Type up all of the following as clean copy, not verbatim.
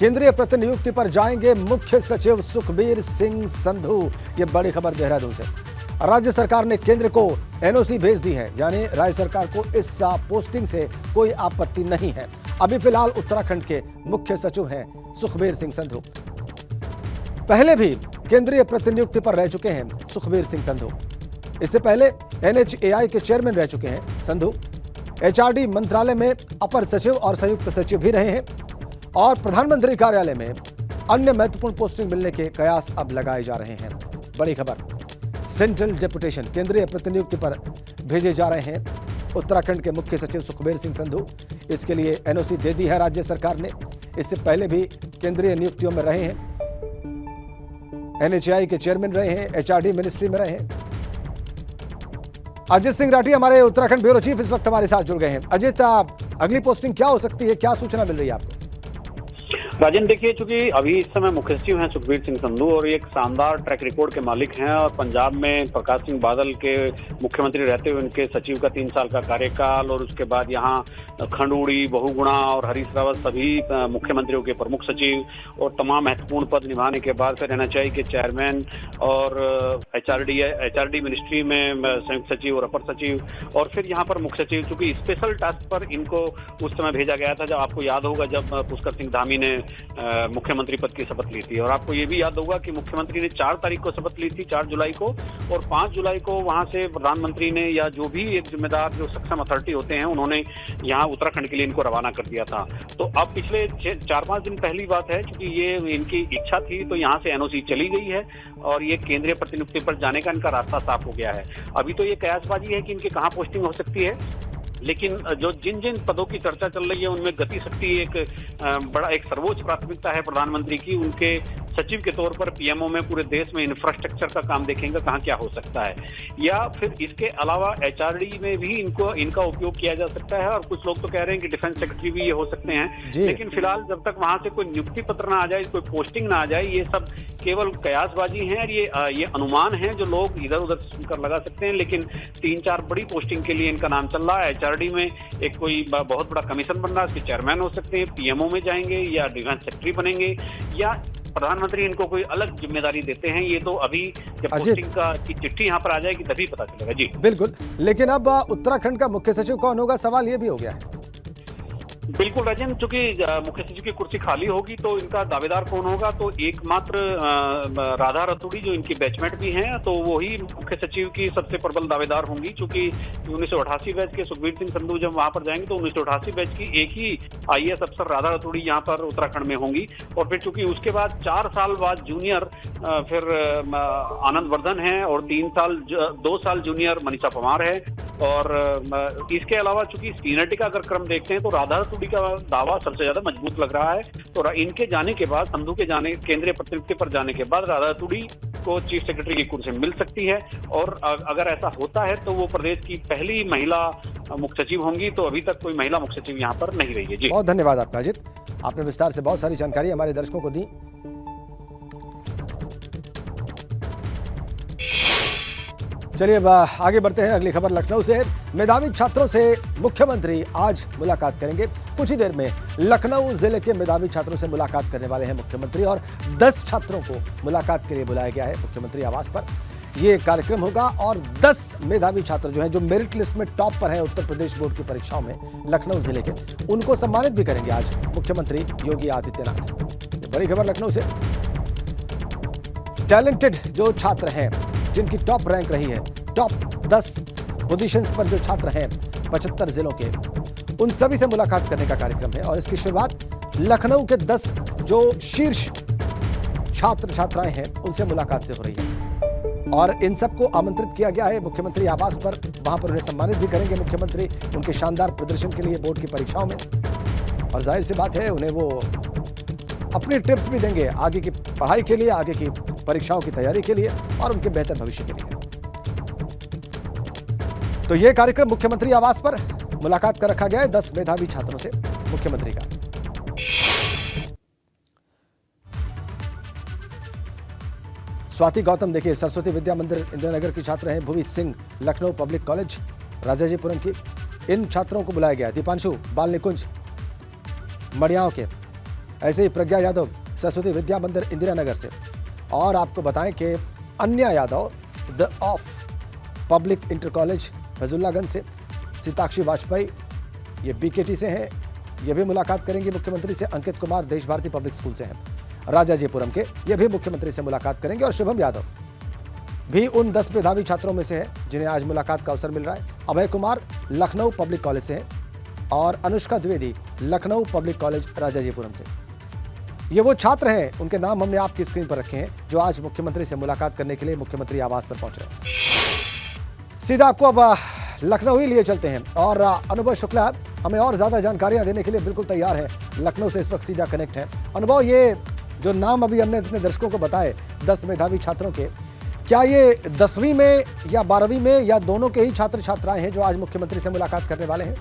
केंद्रीय प्रतिनियुक्ति पर जाएंगे मुख्य सचिव सुखबीर सिंह संधू। ये बड़ी खबर देहरादून से। राज्य सरकार ने केंद्र को एनओसी भेज दी है, यानी राज्य सरकार को इस पोस्टिंग से कोई आपत्ति नहीं है। अभी फिलहाल उत्तराखंड के मुख्य सचिव हैं सुखबीर सिंह संधू। पहले भी केंद्रीय प्रतिनियुक्ति पर रह चुके हैं सुखबीर सिंह संधू। इससे पहले एनएचएआई के चेयरमैन रह चुके हैं संधू। एचआरडी मंत्रालय में अपर सचिव और संयुक्त सचिव भी रहे हैं और प्रधानमंत्री कार्यालय में अन्य महत्वपूर्ण पोस्टिंग मिलने के कयास अब लगाए जा रहे हैं। बड़ी खबर, सेंट्रल डेपुटेशन केंद्रीय प्रतिनियुक्ति पर भेजे जा रहे हैं उत्तराखंड के मुख्य सचिव सुखबीर सिंह संधू। इसके लिए एनओसी दे दी है राज्य सरकार ने। इससे पहले भी केंद्रीय नियुक्तियों में रहे हैं, एनएचएआई के चेयरमैन रहे हैं, एचआरडी मिनिस्ट्री में रहे हैं। अजित सिंह राठी हमारे उत्तराखंड ब्यूरो चीफ इस वक्त हमारे साथ जुड़ गए हैं। अजित, अगली पोस्टिंग क्या हो सकती है, क्या सूचना मिल रही है आपको? राजन, देखिए, चूंकि अभी इस समय मुख्य सचिव हैं सुखबीर सिंह संधू और एक शानदार ट्रैक रिकॉर्ड के मालिक हैं और पंजाब में प्रकाश सिंह बादल के मुख्यमंत्री रहते हुए उनके सचिव का 3 साल का कार्यकाल और उसके बाद यहाँ खंडूड़ी, बहुगुणा और हरीश रावत सभी मुख्यमंत्रियों के प्रमुख सचिव और तमाम महत्वपूर्ण पद निभाने के बाद फिर एनएचएआई के चेयरमैन और एचआरडी मिनिस्ट्री में संयुक्त सचिव और अपर सचिव और फिर यहाँ पर मुख्य सचिव। चूंकि स्पेशल टास्क पर इनको उस समय भेजा गया था, जब आपको याद होगा जब पुष्कर सिंह धामी ने मुख्यमंत्री पद की शपथ ली थी। और आपको ये भी याद होगा कि मुख्यमंत्री ने 4 तारीख को शपथ ली थी, 4 जुलाई को, और 5 जुलाई को वहां से प्रधानमंत्री ने या जो भी एक जिम्मेदार जो सक्षम अथॉरिटी होते हैं उन्होंने यहाँ उत्तराखंड के लिए इनको रवाना कर दिया था। तो अब पिछले 4-5 दिन पहली बात है, क्योंकि ये इनकी इच्छा थी तो यहाँ से एनओसी चली गई है और ये केंद्रीय प्रतिनियुक्ति पर जाने का इनका रास्ता साफ हो गया है। अभी तो ये कयासबाजी है कि इनके कहाँ पोस्टिंग हो सकती है, लेकिन जो जिन जिन पदों की चर्चा चल रही है उनमें गति शक्ति एक सर्वोच्च प्राथमिकता है प्रधानमंत्री की। उनके सचिव के तौर पर पीएमओ में पूरे देश में इंफ्रास्ट्रक्चर का काम देखेंगे, कहाँ क्या हो सकता है, या फिर इसके अलावा एचआरडी में भी इनका उपयोग किया जा सकता है। और कुछ लोग तो कह रहे हैं कि डिफेंस सेक्रेटरी भी ये हो सकते हैं, लेकिन फिलहाल जब तक वहां से कोई नियुक्ति पत्र ना आ जाए, कोई पोस्टिंग ना आ जाए, ये सब केवल कयासबाजी है और ये अनुमान है जो लोग इधर उधर सुनकर लगा सकते हैं। लेकिन 3-4 बड़ी पोस्टिंग के लिए इनका नाम चल रहा है। एचआरडी में एक कोई बहुत बड़ा कमीशन बन रहा है, इसके चेयरमैन हो सकते हैं, पीएमओ में जाएंगे या डिफेंस सेक्रेटरी बनेंगे, या प्रधानमंत्री इनको कोई अलग जिम्मेदारी देते हैं। ये तो अभी जब पोस्टिंग की चिट्ठी यहाँ पर आ जाएगी तभी पता चलेगा। जी बिल्कुल, लेकिन अब उत्तराखंड का मुख्य सचिव कौन होगा, सवाल ये भी हो गया है। बिल्कुल राजन, चूंकि मुख्य सचिव की कुर्सी खाली होगी तो इनका दावेदार कौन होगा, तो एकमात्र राधा रतूड़ी जो इनकी बैचमेट भी हैं तो वही मुख्य सचिव की सबसे प्रबल दावेदार होंगी। चूंकि 1988 बैच के सुखबीर सिंह संधू जब वहां पर जाएंगे तो 1988 बैच की एक ही आईएएस अफसर राधा रतूड़ी यहाँ पर उत्तराखंड में होंगी। और फिर चूंकि उसके बाद 4 साल बाद जूनियर फिर आनंद वर्धन है और 2 साल जूनियर मनीषा पंवार है। और इसके अलावा चूंकि सीनियरिटी का अगर क्रम देखते हैं तो राधा रतूड़ी का दावा सबसे ज्यादा मजबूत लग रहा है। तो इनके जाने के बाद, संधू के जाने, केंद्रीय प्रतिनियुक्ति पर जाने के बाद राधा रतूड़ी को चीफ सेक्रेटरी की कुर्सी मिल सकती है। और अगर ऐसा होता है तो वो प्रदेश की पहली महिला मुख्य सचिव होंगी। तो अभी तक कोई महिला मुख्य सचिव यहाँ पर नहीं रही है। जी बहुत धन्यवाद आपका अजित, आपने विस्तार से बहुत सारी जानकारी हमारे दर्शकों को दी। चलिए अब आगे बढ़ते हैं। अगली खबर लखनऊ से। मेधावी छात्रों से मुख्यमंत्री आज मुलाकात करेंगे। कुछ ही देर में लखनऊ जिले के मेधावी छात्रों से मुलाकात करने वाले हैं मुख्यमंत्री और 10 छात्रों को मुलाकात के लिए बुलाया गया है मुख्यमंत्री आवास पर। ये कार्यक्रम होगा और 10 मेधावी छात्र जो हैं, जो मेरिट लिस्ट में टॉप पर हैं उत्तर प्रदेश बोर्ड की परीक्षाओं में लखनऊ जिले के, उनको सम्मानित भी करेंगे आज मुख्यमंत्री योगी आदित्यनाथ। बड़ी खबर लखनऊ से। टैलेंटेड जो छात्र हैं, जिनकी टॉप रैंक रही है, टॉप 10 पोजीशंस पर जो छात्र हैं 75 जिलों के, उन सभी से मुलाकात करने का कार्यक्रम है। और इसकी शुरुआत लखनऊ के 10 जो शीर्ष छात्र छात्राएं हैं उनसे मुलाकात से हो रही है और इन सबको आमंत्रित किया गया है मुख्यमंत्री आवास पर। वहां पर उन्हें सम्मानित भी करेंगे मुख्यमंत्री उनके शानदार प्रदर्शन के लिए बोर्ड की परीक्षाओं में। और जाहिर सी बात है, उन्हें वो अपनी टिप्स भी देंगे आगे की पढ़ाई के लिए, आगे की परीक्षाओं की तैयारी के लिए और उनके बेहतर भविष्य के लिए। तो यह कार्यक्रम मुख्यमंत्री आवास पर मुलाकात कर रखा गया है 10 मेधावी छात्रों से मुख्यमंत्री का। स्वाति गौतम, देखिए, सरस्वती विद्या मंदिर इंदिरानगर की छात्र हैं। भुवी सिंह, लखनऊ पब्लिक कॉलेज राजाजीपुरम की। इन छात्रों को बुलाया गया है। दीपांशु, बाल निकुंज, मड़ियाओं के। ऐसे ही प्रज्ञा यादव सरस्वती विद्या मंदिर इंदिरा नगर से। और आपको बताएं कि Anya Yadav the of public inter college Faizullaganj से। सीताक्षी वाजपेयी ये बीकेटी से हैं, ये भी मुलाकात करेंगे मुख्यमंत्री से। अंकित कुमार देश भारती पब्लिक स्कूल से हैं राजाजीपुरम के, ये भी मुख्यमंत्री से मुलाकात करेंगे। और शुभम यादव भी उन 10 मेधावी छात्रों में से है जिन्हें आज मुलाकात का अवसर मिल रहा है। अभय कुमार लखनऊ पब्लिक कॉलेज से हैं और अनुष्का द्विवेदी लखनऊ पब्लिक कॉलेज राजाजीपुरम से। ये वो छात्र हैं, उनके नाम हमने आपकी स्क्रीन पर रखे हैं, जो आज मुख्यमंत्री से मुलाकात करने के लिए मुख्यमंत्री आवास पर पहुंच रहे हैं। सीधा आपको अब लखनऊ ही लिए चलते हैं और अनुभव शुक्ला हमें और ज्यादा जानकारियां देने के लिए बिल्कुल तैयार है। लखनऊ से इस वक्त सीधा कनेक्ट है। अनुभव, ये जो नाम अभी हमने अपने दर्शकों को बताए 10 मेधावी छात्रों के, क्या ये 10वीं में या 12वीं में या दोनों के ही छात्र छात्राएं हैं जो आज मुख्यमंत्री से मुलाकात करने वाले हैं?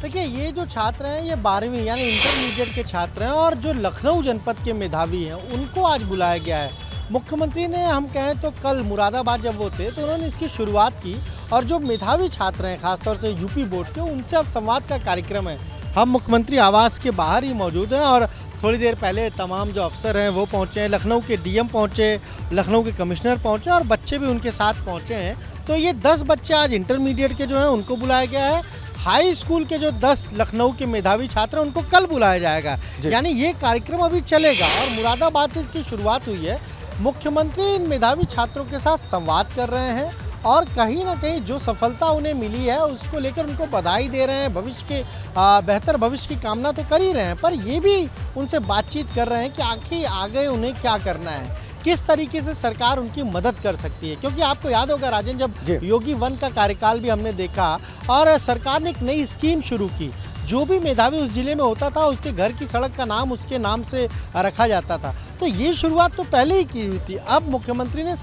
देखिए, ये जो छात्र हैं ये 12वीं यानी इंटरमीडिएट के छात्र हैं और जो लखनऊ जनपद के मेधावी हैं उनको आज बुलाया गया है। मुख्यमंत्री ने, हम कहें तो कल मुरादाबाद जब वो थे तो उन्होंने इसकी शुरुआत की और जो मेधावी छात्र हैं खासतौर से यूपी बोर्ड के, उनसे अब संवाद का कार्यक्रम है। हम मुख्यमंत्री आवास के बाहर ही मौजूद हैं और थोड़ी देर पहले तमाम जो अफसर हैं वो पहुंचे हैं, लखनऊ के डीएम पहुंचे, लखनऊ के कमिश्नर पहुंचे और बच्चे भी उनके साथ पहुंचे हैं। तो ये 10 बच्चे आज इंटरमीडिएट के जो हैं उनको बुलाया गया है। हाई स्कूल के जो 10 लखनऊ के मेधावी छात्र हैं उनको कल बुलाया जाएगा, यानी ये कार्यक्रम अभी चलेगा और मुरादाबाद से इसकी शुरुआत हुई है। मुख्यमंत्री इन मेधावी छात्रों के साथ संवाद कर रहे हैं और कहीं ना कहीं जो सफलता उन्हें मिली है उसको लेकर उनको बधाई दे रहे हैं। भविष्य के बेहतर भविष्य की कामना तो कर ही रहे हैं, पर ये भी उनसे बातचीत कर रहे हैं कि आखिर आगे उन्हें क्या करना है, किस तरीके से सरकार उनकी मदद कर सकती है। क्योंकि आपको याद होगा राजन, जब योगी 1 का कार्यकाल भी हमने देखा और सरकार ने एक नई स्कीम शुरू की, जो भी मेधावी उस जिले में होता था उसके घर की सड़क का नाम उसके नाम से रखा जाता था। तो ये शुरुआत तो पहले ही की हुई थी। अब मुख्यमंत्री ने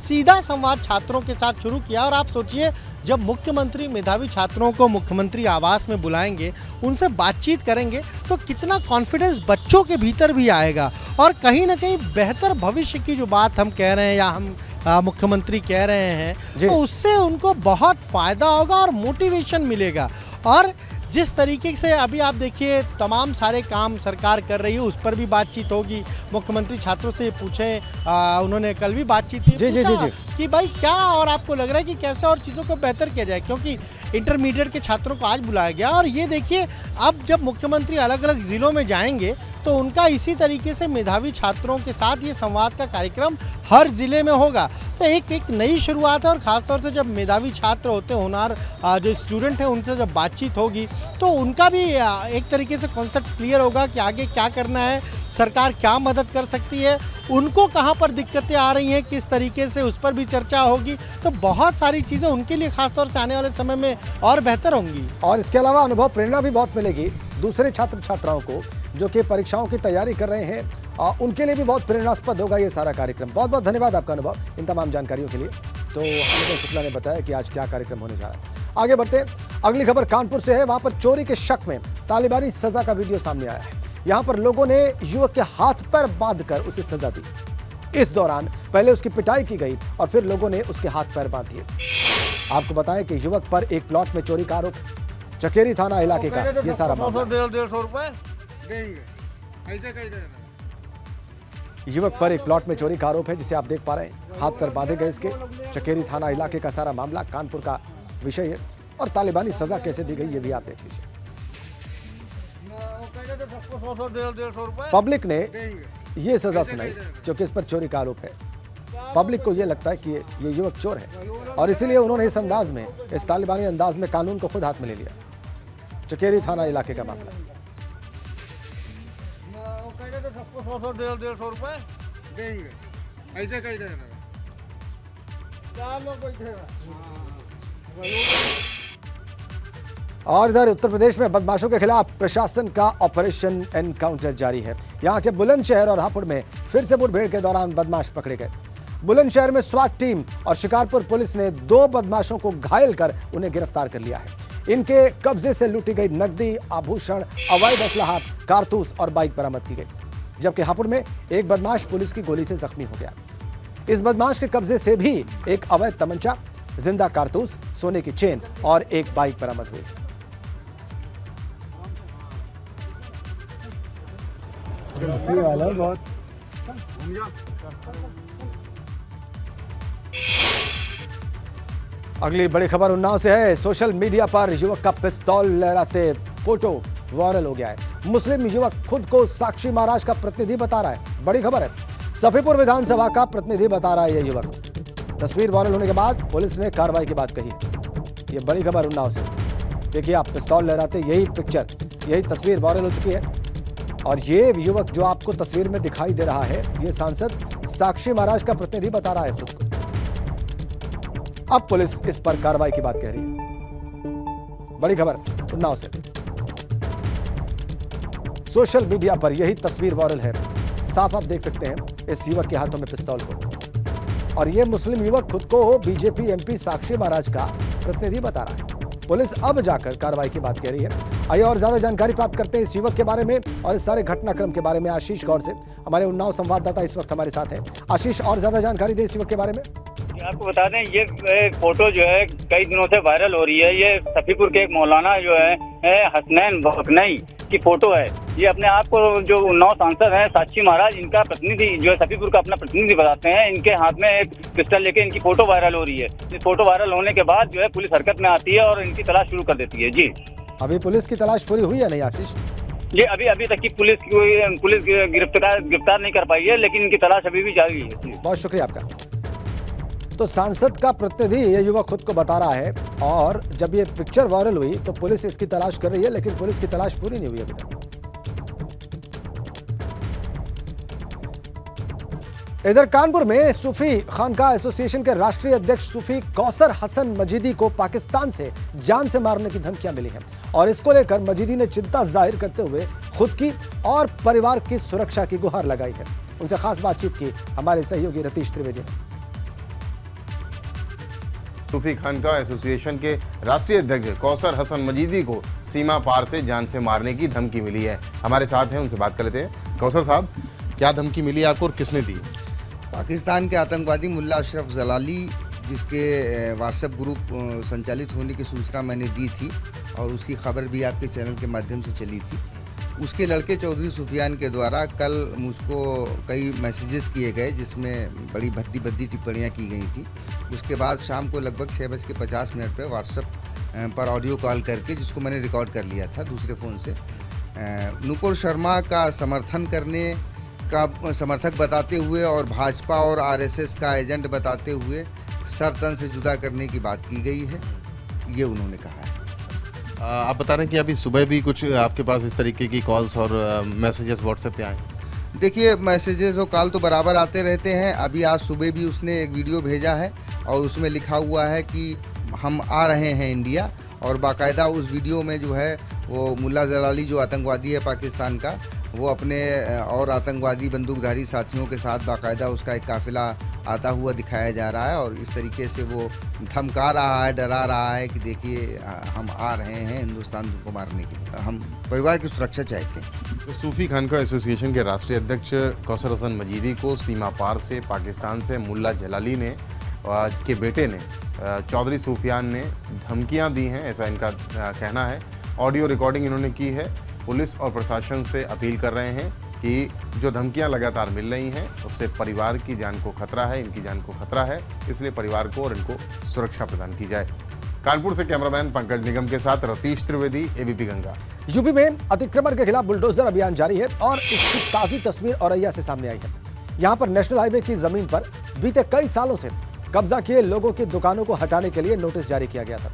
सीधा संवाद छात्रों के साथ शुरू किया और आप सोचिए, जब मुख्यमंत्री मेधावी छात्रों को मुख्यमंत्री आवास में बुलाएंगे, उनसे बातचीत करेंगे, तो कितना कॉन्फिडेंस बच्चों के भीतर भी आएगा और कहीं ना कहीं बेहतर भविष्य की जो बात हम कह रहे हैं या हम मुख्यमंत्री कह रहे हैं, तो उससे उनको बहुत फ़ायदा होगा और मोटिवेशन मिलेगा। और जिस तरीके से अभी आप देखिए तमाम सारे काम सरकार कर रही है, उस पर भी बातचीत होगी। मुख्यमंत्री छात्रों से पूछें, उन्होंने कल भी बातचीत की कि भाई क्या और आपको लग रहा है कि कैसे और चीज़ों को बेहतर किया जाए, क्योंकि इंटरमीडिएट के छात्रों को आज बुलाया गया। और ये देखिए, अब जब मुख्यमंत्री अलग अलग ज़िलों में जाएंगे तो उनका इसी तरीके से मेधावी छात्रों के साथ ये संवाद का कार्यक्रम हर ज़िले में होगा। तो एक नई शुरुआत है और ख़ासतौर से जब मेधावी छात्र होते हैं, होनहार जो स्टूडेंट हैं, उनसे जब बातचीत होगी तो उनका भी एक तरीके से कॉन्सेप्ट क्लियर होगा कि आगे क्या करना है, सरकार क्या मदद कर सकती है, उनको कहाँ पर दिक्कतें आ रही हैं, किस तरीके से उस पर भी चर्चा होगी। तो बहुत सारी चीज़ें उनके लिए खासतौर से आने वाले समय में और बेहतर होंगी। और इसके अलावा अनुभव, प्रेरणा भी बहुत मिलेगी दूसरे छात्र छात्राओं को जो कि परीक्षाओं की तैयारी कर रहे हैं, उनके लिए भी बहुत प्रेरणास्पद होगा ये सारा कार्यक्रम। बहुत बहुत धन्यवाद आपका अनुभव इन तमाम जानकारियों के लिए। तो अनुभव शुक्ला ने बताया कि आज क्या कार्यक्रम होने जा रहा है। आगे बढ़ते हैं, अगली खबर कानपुर से है। वहां पर चोरी के शक में तालिबानी सजा का वीडियो सामने आया है। यहां पर लोगों ने युवक के हाथ पैर बांधकर उसे सजा दी। इस दौरान पहले उसकी पिटाई की गई और फिर लोगों ने उसके हाथ पैर बांध दिए। आपको बताएं कि युवक पर एक प्लॉट में चोरी का आरोप, चकेरी थाना इलाके का ये सारा मामला। 150 रुपए देंगे, ऐसे कहीं देना। युवक पर एक प्लॉट में चोरी का आरोप है, जिसे आप देख पा रहे हैं। हाथ पर बांधे गए इसके। चकेरी थाना इलाके का सारा मामला कानपुर का विषय है और तालिबानी सजा कैसे दी गई ये भी आप देख लीजिए। पब्लिक ने ये सजा सुनाई क्योंकि इस पर चोरी का आरोप है। पब्लिक को ये लगता है कि ये युवक चोर है और इसीलिए उन्होंने इस अंदाज में, इस तालिबानी अंदाज में कानून को खुद हाथ में ले लिया। चकेरी थाना इलाके का मामला। 150 रुपए देंगे, ऐसे कहीं देना। और इधर उत्तर प्रदेश में बदमाशों के खिलाफ प्रशासन का ऑपरेशन एनकाउंटर जारी है। यहां के बुलंदशहर और हापुड़ में फिर से मुठभेड़ के दौरान बदमाश पकड़े गए। बुलंदशहर में स्वाट टीम और शिकारपुर पुलिस ने 2 बदमाशों को घायल कर उन्हें गिरफ्तार कर लिया है। इनके कब्जे से लूटी गई नकदी, आभूषण, अवैध असलहा, कारतूस और बाइक बरामद की गई। जबकि हापुड़ में एक बदमाश पुलिस की गोली से जख्मी हो गया। इस बदमाश के कब्जे से भी एक अवैध तमंचा, जिंदा कारतूस, सोने की चेन और एक बाइक बरामद हुई। अगली बड़ी खबर उन्नाव से है। सोशल मीडिया पर युवक का पिस्तौल लहराते फोटो वायरल हो गया है। मुस्लिम युवक खुद को साक्षी महाराज का प्रतिनिधि बता रहा है। बड़ी खबर है, सफीपुर विधानसभा का प्रतिनिधि बता रहा है यह युवक। तस्वीर वायरल होने के बाद पुलिस ने कार्रवाई की बात कही। ये बड़ी खबर उन्नाव से। देखिए आप, पिस्तौल लहराते यही पिक्चर, यही तस्वीर वायरल हो चुकी है। और ये युवक जो आपको तस्वीर में दिखाई दे रहा है, ये सांसद साक्षी महाराज का प्रतिनिधि बता रहा है खुद को। अब पुलिस इस पर कार्रवाई की बात कह रही है। बड़ी खबर उन्नाव से। सोशल मीडिया पर यही तस्वीर वायरल है। साफ आप देख सकते हैं इस युवक के हाथों में पिस्तौल को। और यह मुस्लिम युवक खुद को बीजेपी एमपी साक्षी महाराज का प्रतिनिधि बता रहा है। पुलिस अब जाकर कार्रवाई की बात कह रही है। आइए और ज्यादा जानकारी प्राप्त करते हैं इस युवक के बारे में और इस सारे घटनाक्रम के बारे में आशीष गौर से। हमारे उन्नाव संवाददाता इस वक्त हमारे साथ हैं। आशीष, और ज्यादा जानकारी दे इस युवक के बारे में। आपको बता दें, ये फोटो जो है कई दिनों से वायरल हो रही है। ये सफीपुर के एक मौलाना जो है हसनैन भकनई की फोटो है। ये अपने आप को जो उन्नाव सांसद हैं साक्षी महाराज, इनका प्रतिनिधि जो है सफीपुर का अपना प्रतिनिधि बताते हैं। इनके हाथ में एक पिस्टल लेके इनकी फोटो वायरल हो रही है। इस फोटो वायरल होने के बाद जो है पुलिस हरकत में आती है और इनकी तलाश शुरू कर देती है। जी, अभी पुलिस की तलाश पूरी हुई है नहीं आशीष? ये अभी तक की पुलिस गिरफ्तार नहीं कर पाई है, लेकिन इनकी तलाश अभी भी जारी है। बहुत शुक्रिया आपका। तो सांसद का प्रतिनिधि ये युवक खुद को बता रहा है और जब ये पिक्चर वायरल हुई तो पुलिस इसकी तलाश कर रही है, लेकिन पुलिस की तलाश पूरी नहीं हुई अभी तक। इधर कानपुर में सूफी खानका एसोसिएशन के राष्ट्रीय अध्यक्ष सूफी कौसर हसन मजीदी को पाकिस्तान से जान से मारने की धमकियां मिली हैं और इसको लेकर मजीदी ने चिंता जाहिर करते हुए खुद की और परिवार की सुरक्षा की गुहार लगाई है। उनसे खास बातचीत की हमारे सहयोगी रतीश त्रिवेदी ने। सूफी खानका एसोसिएशन के राष्ट्रीय अध्यक्ष कौसर हसन मजीदी को सीमा पार से जान से मारने की धमकी मिली है। हमारे साथ हैं, उनसे बात कर लेते हैं। कौसर साहब, क्या धमकी मिली आपको और किसने दी? पाकिस्तान के आतंकवादी मुल्ला अशरफ जलाली, जिसके व्हाट्सएप ग्रुप संचालित होने की सूचना मैंने दी थी और उसकी खबर भी आपके चैनल के माध्यम से चली थी। उसके लड़के चौधरी सुफियान के द्वारा कल मुझको कई मैसेजेस किए गए जिसमें बड़ी भद्दी टिप्पणियां की गई थी। उसके बाद शाम को लगभग 6:50 पर व्हाट्सएप पर ऑडियो कॉल करके, जिसको मैंने रिकॉर्ड कर लिया था दूसरे फ़ोन से, नुपुर शर्मा का समर्थन करने का समर्थक बताते हुए और भाजपा और आरएसएस का एजेंट बताते हुए सर तन से जुदा करने की बात की गई है, ये उन्होंने कहा है। आप बता रहे हैं कि अभी सुबह भी कुछ आपके पास इस तरीके की कॉल्स और मैसेजेस व्हाट्सएप पे आए? देखिए, मैसेजेस और कॉल तो बराबर आते रहते हैं। अभी आज सुबह भी उसने एक वीडियो भेजा है और उसमें लिखा हुआ है कि हम आ रहे हैं इंडिया, और बाकायदा उस वीडियो में जो है वो मुल्ला जलाली जो आतंकवादी है पाकिस्तान का, वो अपने और आतंकवादी बंदूकधारी साथियों के साथ बाकायदा उसका एक काफिला आता हुआ दिखाया जा रहा है और इस तरीके से वो धमका रहा है, डरा रहा है कि देखिए हम आ रहे हैं हिंदुस्तान को मारने के लिए, हम परिवार की सुरक्षा चाहते हैं। तो सूफी खानका एसोसिएशन के राष्ट्रीय अध्यक्ष कौसर हसन मजीदी को सीमा पार से पाकिस्तान से मुल्ला जलाली ने के बेटे ने चौधरी सूफियान ने धमकियां दी हैं, ऐसा इनका कहना है। ऑडियो रिकॉर्डिंग इन्होंने की है। पुलिस और प्रशासन से अपील कर रहे हैं कि जो धमकियां लगातार मिल रही हैं उससे परिवार की जान को खतरा है, इनकी जान को खतरा है, इसलिए परिवार को और इनको सुरक्षा प्रदान की जाए। कानपुर से कैमरामैन पंकज निगम के साथ रतीश त्रिवेदी, एबीपी गंगा। यूपी में अतिक्रमण के खिलाफ बुलडोजर अभियान जारी है और इसकी ताजी तस्वीर औरैया से सामने आई है। यहाँ पर नेशनल हाईवे की जमीन पर बीते कई सालों से कब्जा किए लोगों की दुकानों को हटाने के लिए नोटिस जारी किया गया था,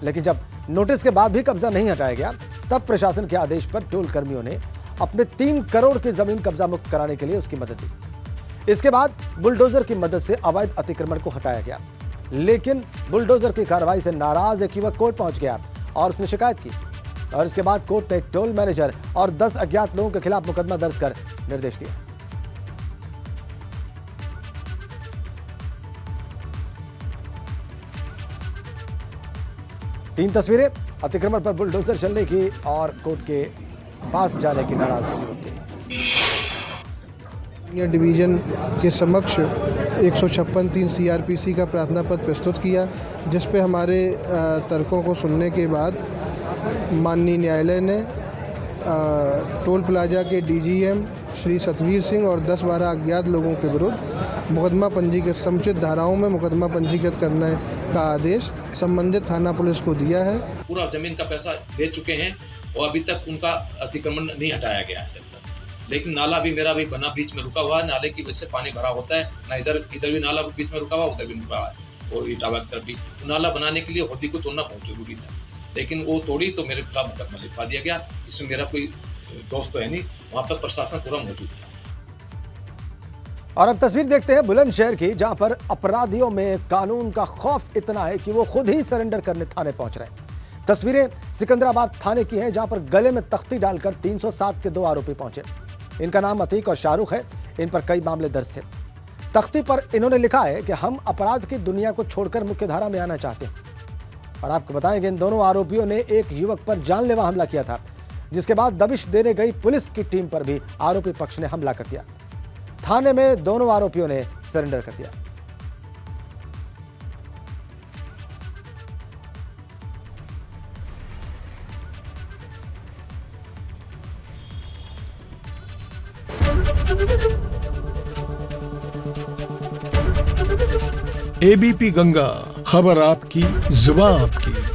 लेकिन जब नोटिस के बाद भी कब्जा नहीं हटाया गया तब प्रशासन के आदेश पर टोल कर्मियों ने अपने 3 करोड़ की जमीन कब्जा मुक्त कराने के लिए उसकी मदद दी। इसके बाद बुलडोजर की मदद से अवैध अतिक्रमण को हटाया गया, लेकिन बुलडोजर की कार्रवाई से नाराज एक युवक कोर्ट पहुंच गया और उसने शिकायत की और इसके बाद कोर्ट ने एक टोल मैनेजर और 10 अज्ञात लोगों के खिलाफ मुकदमा दर्ज कर निर्देश दिया। तीन तस्वीरें अतिक्रमण पर बुलडोजर चलने की और कोर्ट के पास जाने की नाराज डिवीजन के समक्ष 156(3) CRPC का प्रार्थना पत्र प्रस्तुत किया, जिस पे हमारे तर्कों को सुनने के बाद माननीय न्यायालय ने टोल प्लाजा के DGM श्री सतवीर सिंह और 10-12 अज्ञात लोगों के विरुद्ध मुकदमा पंजीकृत समुचित धाराओं में मुकदमा पंजीकृत करने का आदेश संबंधित थाना पुलिस को दिया है। पूरा जमीन का पैसा दे चुके हैं और अभी तक उनका अतिक्रमण नहीं हटाया गया है जब तक। लेकिन नाला भी मेरा भी बना बीच में रुका हुआ है, नाले की वजह से पानी भरा होता है ना, इधर भी नाला बीच में रुका हुआ, उधर भी रुका हुआ है और इटावा की तरफ भी। नाला बनाने के लिए होदी को तोड़ना बहुत जरूरी था, लेकिन वो तोड़ी तो मेरे खिलाफ मुकदमा लिखवा दिया गया। इसमें मेरा कोई दोस्त तो है नहीं, वहाँ पर प्रशासन पूरा मौजूद था। और अब तस्वीर देखते हैं बुलंदशहर की, जहां पर अपराधियों में कानून का खौफ इतना है कि वो खुद ही सरेंडर करने थाने पहुंच रहे हैं। तस्वीरें सिकंदराबाद थाने की हैं, जहां पर गले में तख्ती डालकर 307 के 2 आरोपी पहुंचे। इनका नाम अतीक और शाहरुख है। इन पर कई मामले दर्ज थे। तख्ती पर इन्होंने लिखा है कि हम अपराध की दुनिया को छोड़कर मुख्यधारा में आना चाहते हैं। और आपको बताएं कि इन दोनों आरोपियों ने एक युवक पर जानलेवा हमला किया था, जिसके बाद दबिश देने गई पुलिस की टीम पर भी आरोपी पक्ष ने हमला कर दिया। थाने में दोनों आरोपियों ने सरेंडर कर दिया। एबीपी गंगा, खबर आपकी, जुबान आपकी।